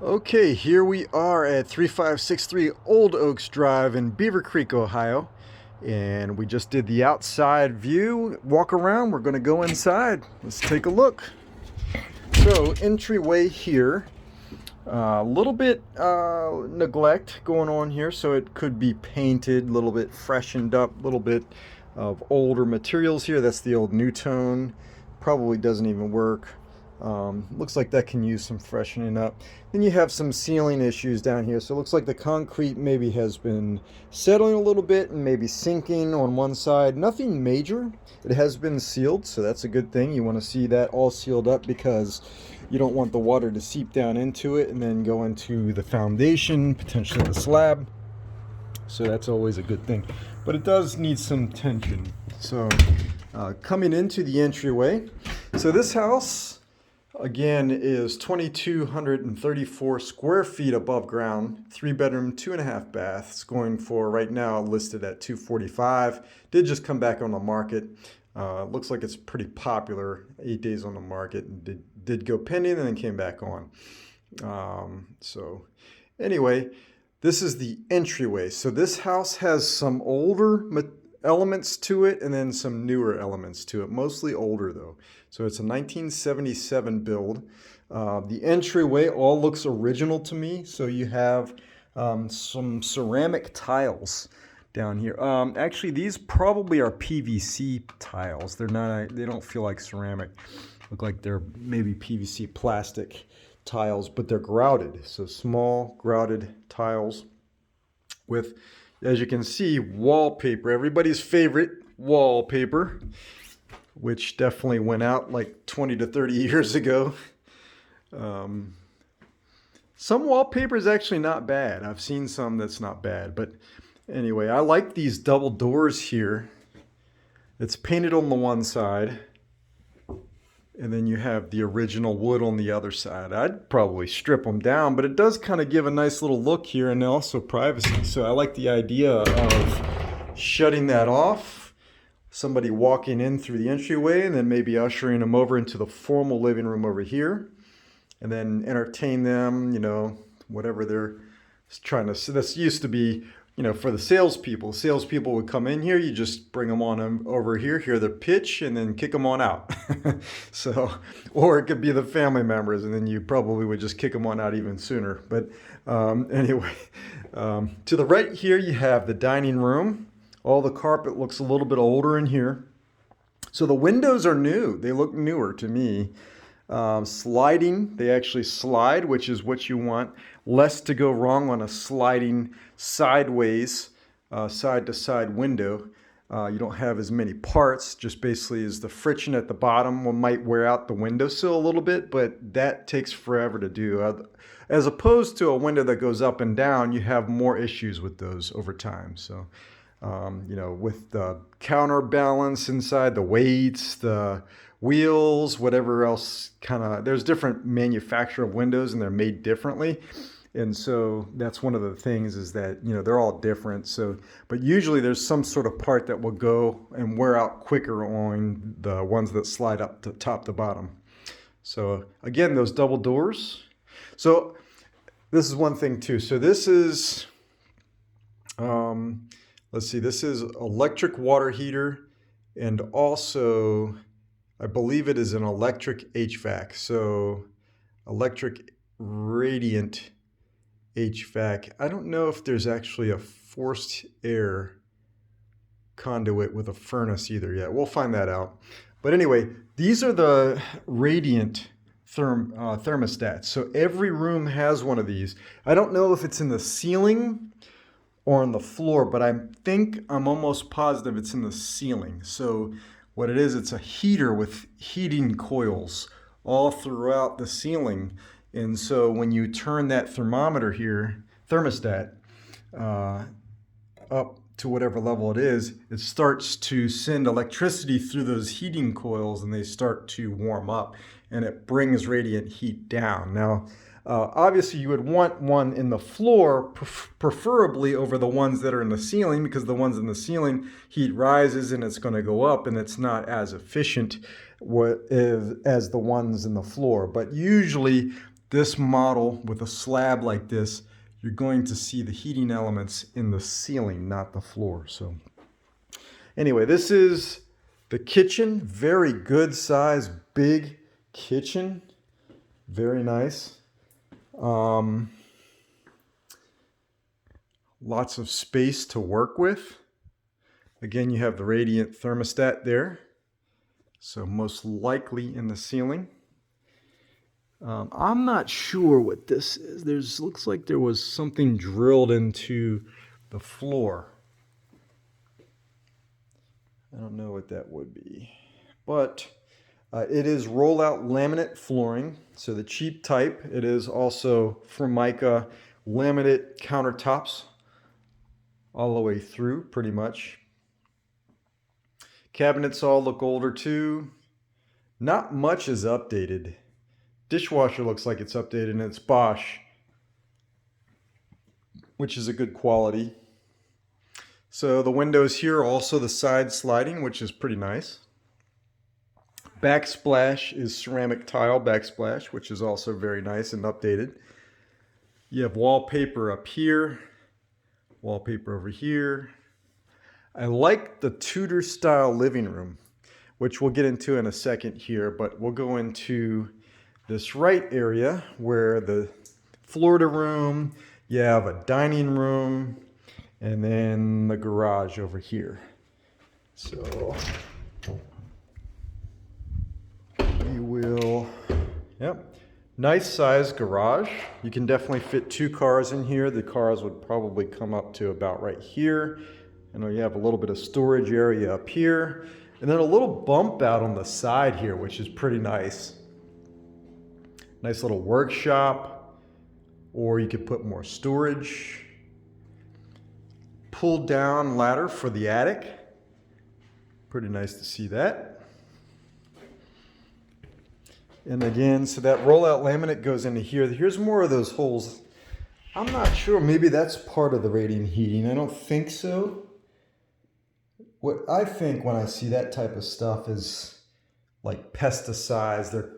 Okay, here we are at 3563 Old Oaks Drive in Beavercreek, Ohio. And we just did the outside view, walk around. We're going to go inside. Let's take a look. So, entryway here. A little bit neglect going on here, so it could be painted, a little bit freshened up, a little bit of older materials here. That's the old New Tone. Probably doesn't even work. Looks like that can use some freshening up. Then you have some ceiling issues down here. So it looks like the concrete maybe has been settling a little bit and maybe sinking on one side. Nothing major. It has been sealed, so that's a good thing. You want to see that all sealed up because you don't want the water to seep down into it and then go into the foundation, potentially the slab. So that's always a good thing. But it does need some tension. So coming into the entryway. So this house, again, is 2,234 square feet above ground, 3-bedroom, 2.5 baths, going for right now listed at 245. Did just come back on the market. Looks like it's pretty popular. 8 days on the market. Did go pending and then came back on. So anyway, this is the entryway. So this house has some older elements to it and then some newer elements to it, mostly older though. So it's a 1977 build. The entryway all looks original to me. So you have some ceramic tiles down here. Actually, these probably are PVC tiles. They're not. They don't feel like ceramic. Look like they're maybe PVC plastic tiles, but they're grouted. So small grouted tiles with, as you can see, wallpaper. Everybody's favorite wallpaper, which definitely went out like 20 to 30 years ago. Some wallpaper is actually not bad. I've seen some that's not bad, but anyway, I like these double doors here. It's painted on the one side, and then you have the original wood on the other side. I'd probably strip them down, but it does kind of give a nice little look here and also privacy. So I like the idea of shutting that off, somebody walking in through the entryway, and then maybe ushering them over into the formal living room over here, and then entertain them, you know, whatever they're trying to. So this used to be, you know, for the salespeople. Salespeople would come in here, you just bring them on over here, hear their pitch, and then kick them on out. So, or it could be the family members, and then you probably would just kick them on out even sooner. But anyway, to the right here, you have the dining room. All the carpet looks a little bit older in here. So the windows are new. They look newer to me. Sliding, they actually slide, which is what you want. Less to go wrong on a sliding sideways, side to side window. You don't have as many parts, just basically is the friction at the bottom. One might wear out the windowsill a little bit, but that takes forever to do. As opposed to a window that goes up and down, you have more issues with those over time. So, you know, with the counterbalance inside, the weights, the wheels, whatever else kind of, there's different manufacturer of windows and they're made differently. And so that's one of the things is that, you know, they're all different. So, but usually there's some sort of part that will go and wear out quicker on the ones that slide up to top to bottom. So again, those double doors. So this is one thing too. So this is, let's see, this is electric water heater and also I believe it is an electric HVAC. So electric radiant HVAC. I don't know if there's actually a forced air conduit with a furnace either yet. We'll find that out. But anyway, these are the radiant thermostats. So every room has one of these. I don't know if it's in the ceiling or on the floor, but I'm almost positive it's in the ceiling. So what it is, it's a heater with heating coils all throughout the ceiling. And so when you turn that thermometer here, thermostat, up to whatever level it is, it starts to send electricity through those heating coils and they start to warm up and it brings radiant heat down. Now, obviously you would want one in the floor, preferably over the ones that are in the ceiling, because the ones in the ceiling, heat rises and it's going to go up and it's not as efficient as the ones in the floor. But usually this model with a slab like this, you're going to see the heating elements in the ceiling, not the floor. So anyway, this is the kitchen. Very good size, big kitchen. Very nice. Lots of space to work with. Again, you have the radiant thermostat there. So most likely in the ceiling. I'm not sure what this is. Looks like there was something drilled into the floor. I don't know what that would be. But it is roll-out laminate flooring. So the cheap type. It is also Formica laminate countertops all the way through, pretty much. Cabinets all look older too. Not much is updated. Dishwasher looks like it's updated, and it's Bosch, which is a good quality. So the windows here are also the side sliding, which is pretty nice. Backsplash is ceramic tile backsplash, which is also very nice and updated. You have wallpaper up here, wallpaper over here. I like the Tudor style living room, which we'll get into in a second here, but we'll go into this right area where the Florida room, you have a dining room, and then the garage over here. So we will, yep, nice size garage. You can definitely fit 2 cars in here. The cars would probably come up to about right here. I know you have a little bit of storage area up here, and then a little bump out on the side here, which is pretty nice. Nice little workshop, or you could put more storage. Pull down ladder for the attic. Pretty nice to see that. And again, so that rollout laminate goes into here. Here's more of those holes. I'm not sure, maybe that's part of the radiant heating. I don't think so. What I think when I see that type of stuff is like pesticides. They're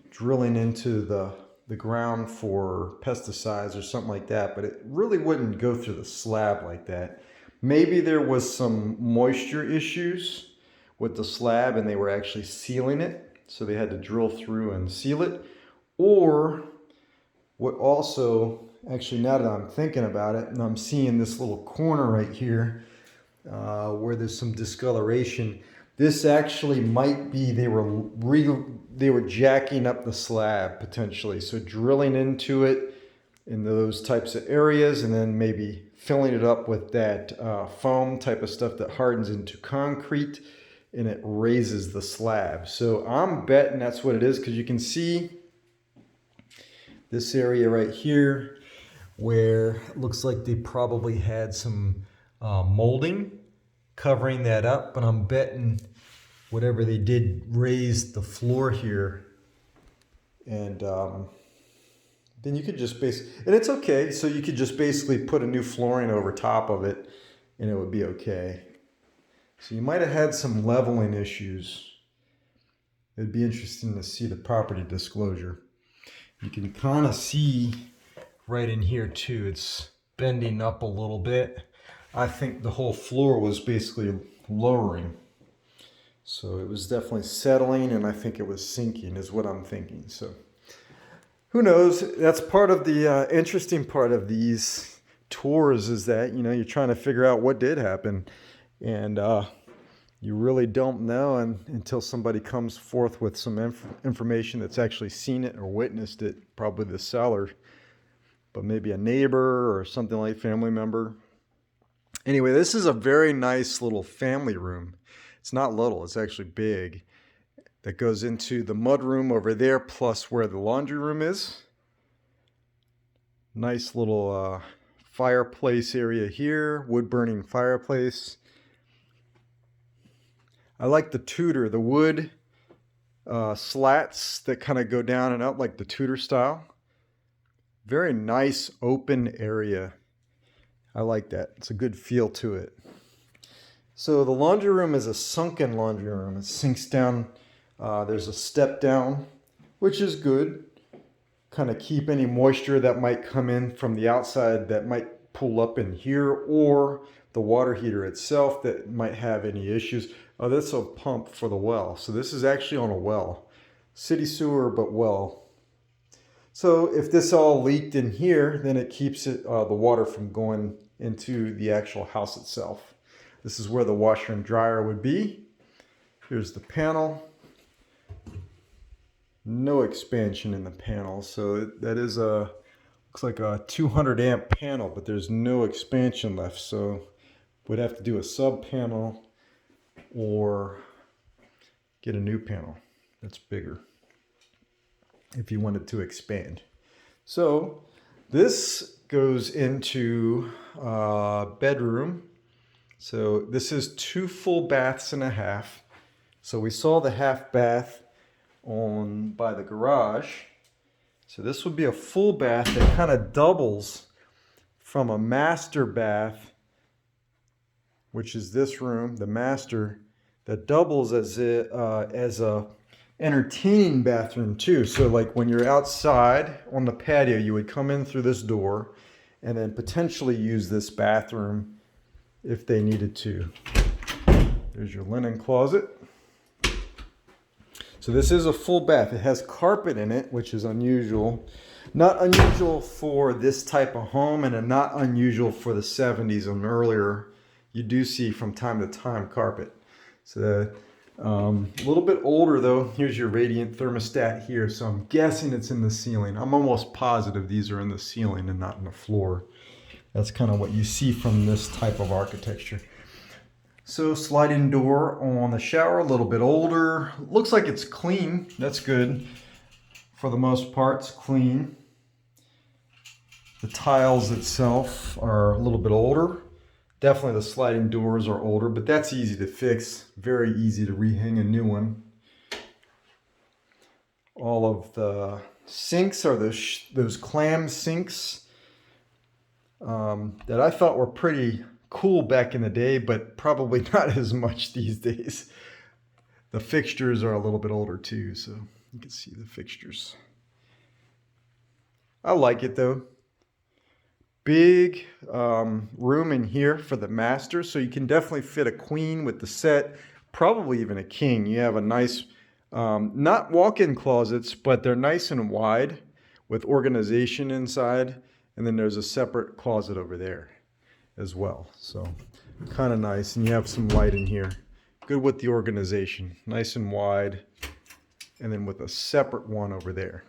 drilling into the ground for pesticides or something like that, but it really wouldn't go through the slab like that. Maybe there was some moisture issues with the slab and they were actually sealing it, so they had to drill through and seal it. Or what also, actually now that I'm thinking about it, and I'm seeing this little corner right here where there's some discoloration, this actually might be they were jacking up the slab potentially, so drilling into it in those types of areas and then maybe filling it up with that foam type of stuff that hardens into concrete and it raises the slab. So I'm betting that's what it is, because you can see this area right here where it looks like they probably had some molding covering that up, but I'm betting whatever they did raised the floor here, and then you could just and it's okay, so you could just basically put a new flooring over top of it and it would be okay. So you might have had some leveling issues. It'd be interesting to see the property disclosure. You can kind of see right in here too, it's bending up a little bit. I think the whole floor was basically lowering. So it was definitely settling, and I think it was sinking is what I'm thinking. So who knows? That's part of the interesting part of these tours, is that, you know, you're trying to figure out what did happen. And you really don't know until somebody comes forth with some information that's actually seen it or witnessed it, probably the seller, but maybe a neighbor or something like family member. Anyway, this is a very nice little family room. It's not little, it's actually big. That goes into the mud room over there, plus where the laundry room is. Nice little fireplace area here, wood burning fireplace. I like the Tudor, the wood slats that kind of go down and out like the Tudor style. Very nice open area. I like that. It's a good feel to it. So the laundry room is a sunken laundry room. It sinks down. There's a step down, which is good. kind of keep any moisture that might come in from the outside that might pool up in here, or the water heater itself that might have any issues. Oh, that's a pump for the well. So this is actually on a well. City sewer, but well. So if this all leaked in here, then it keeps the water from going into the actual house itself. This is where the washer and dryer would be. Here's the panel. No expansion in the panel, so that is looks like a 200 amp panel, but there's no expansion left, so we'd have to do a sub panel or get a new panel that's bigger if you wanted to expand. So this goes into bedroom. So this is 2 full baths and a half. So we saw the half bath on by the garage. So this would be a full bath that kind of doubles from a master bath, which is this room, the master, that doubles as a entertaining bathroom too. So like when you're outside on the patio, you would come in through this door and then potentially use this bathroom if they needed to. There's your linen closet. So this is a full bath. It has carpet in it, which is unusual. Not unusual for this type of home, and not unusual for the 70s and earlier. You do see from time to time carpet. So a little bit older though. Here's your radiant thermostat here. So I'm guessing it's in the ceiling. I'm almost positive these are in the ceiling and not in the floor. That's kind of what you see from this type of architecture. So sliding door on the shower, a little bit older. Looks like it's clean. That's good. For the most part, it's clean. The tiles itself are a little bit older. Definitely the sliding doors are older, but that's easy to fix. Very easy to rehang a new one. All of the sinks are those clam sinks that I thought were pretty cool back in the day, but probably not as much these days. The fixtures are a little bit older too, so you can see the fixtures. I like it though. Big room in here for the master, so you can definitely fit a queen with the set, probably even a king. You have a nice, not walk-in closets, but they're nice and wide with organization inside, and then there's a separate closet over there as well. So kind of nice, and you have some light in here. Good with the organization, nice and wide, and then with a separate one over there.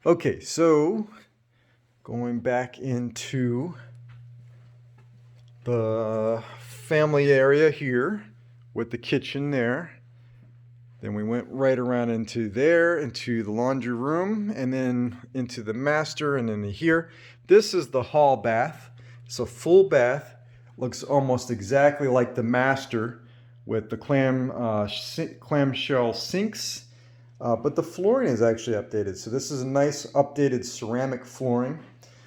Okay, so going back into the family area here with the kitchen there. Then we went right around into there, into the laundry room, and then into the master, and then here. This is the hall bath. It's a full bath. Looks almost exactly like the master with the clamshell sinks. But the flooring is actually updated. So this is a nice updated ceramic flooring.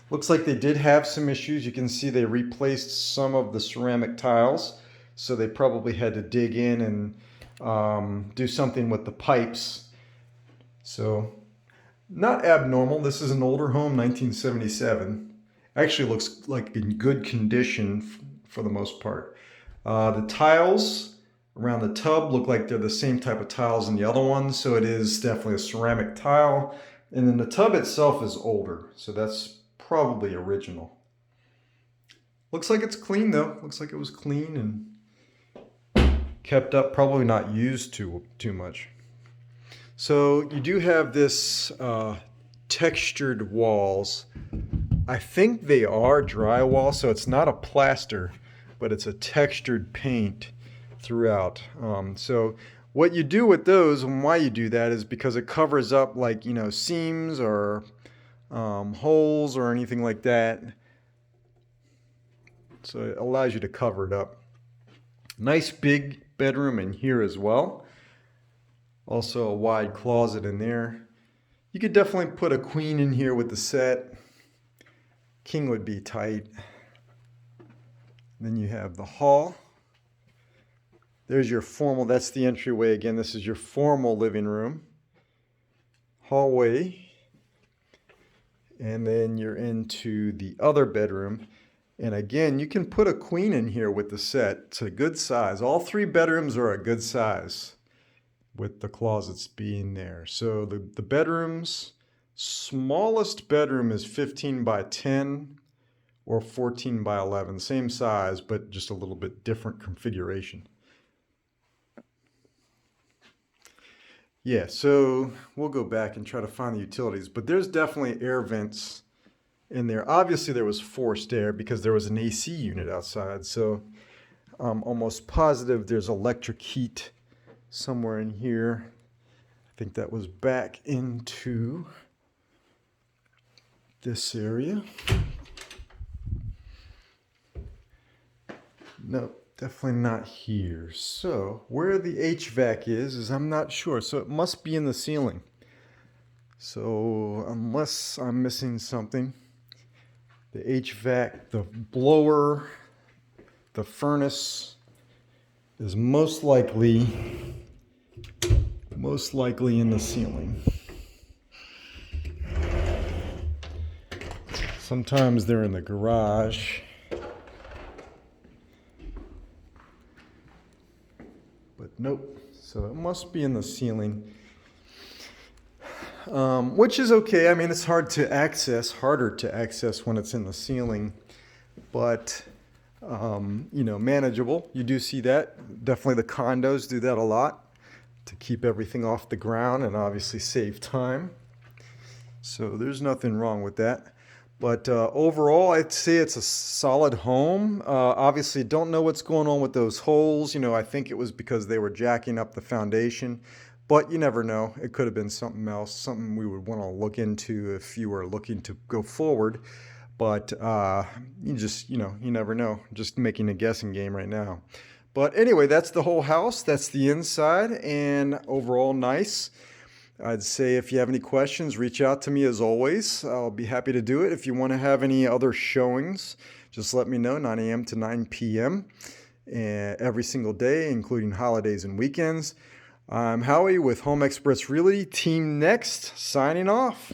Looks like they did have some issues. You can see they replaced some of the ceramic tiles. So they probably had to dig in and do something with the pipes. So not abnormal. This is an older home, 1977. Actually looks like in good condition for the most part. The tiles around the tub look like they're the same type of tiles in the other ones, so it is definitely a ceramic tile. And then the tub itself is older, so that's probably original. Looks like it's clean though. Looks like it was clean and kept up, probably not used too much. So you do have this textured walls. I think they are drywall, so it's not a plaster, but it's a textured paint throughout. So what you do with those and why you do that is because it covers up, like, you know, seams or holes or anything like that. So it allows you to cover it up. Nice big bedroom in here as well. Also a wide closet in there. You could definitely put a queen in here with the set. King would be tight. Then you have the hall. There's your formal, that's the entryway again. This is your formal living room. Hallway. And then you're into the other bedroom. And again, you can put a queen in here with the set. It's a good size. All three bedrooms are a good size with the closets being there. So the bedrooms, smallest bedroom is 15 by 10 or 14 by 11. Same size, but just a little bit different configuration. Yeah, so we'll go back and try to find the utilities, but there's definitely air vents in there. Obviously, there was forced air because there was an AC unit outside, so I'm almost positive there's electric heat somewhere in here. I think that was back into this area. Nope. Definitely not here. So where the HVAC is I'm not sure. So it must be in the ceiling. So unless I'm missing something, the HVAC, the blower, the furnace is most likely in the ceiling. Sometimes they're in the garage. But nope, so it must be in the ceiling, which is okay. I mean, it's harder to access when it's in the ceiling, but you know, manageable. You do see that. Definitely the condos do that a lot to keep everything off the ground and obviously save time. So there's nothing wrong with that. But overall, I'd say it's a solid home. Obviously, don't know what's going on with those holes. You know, I think it was because they were jacking up the foundation, but you never know. It could have been something else, something we would want to look into if you were looking to go forward. But you never know. Just making a guessing game right now. But anyway, that's the whole house. That's the inside, and overall nice. I'd say if you have any questions, reach out to me as always. I'll be happy to do it. If you want to have any other showings, just let me know, 9 a.m. to 9 p.m. Every single day, including holidays and weekends. I'm Howie with Home Express Realty. Team Next, signing off.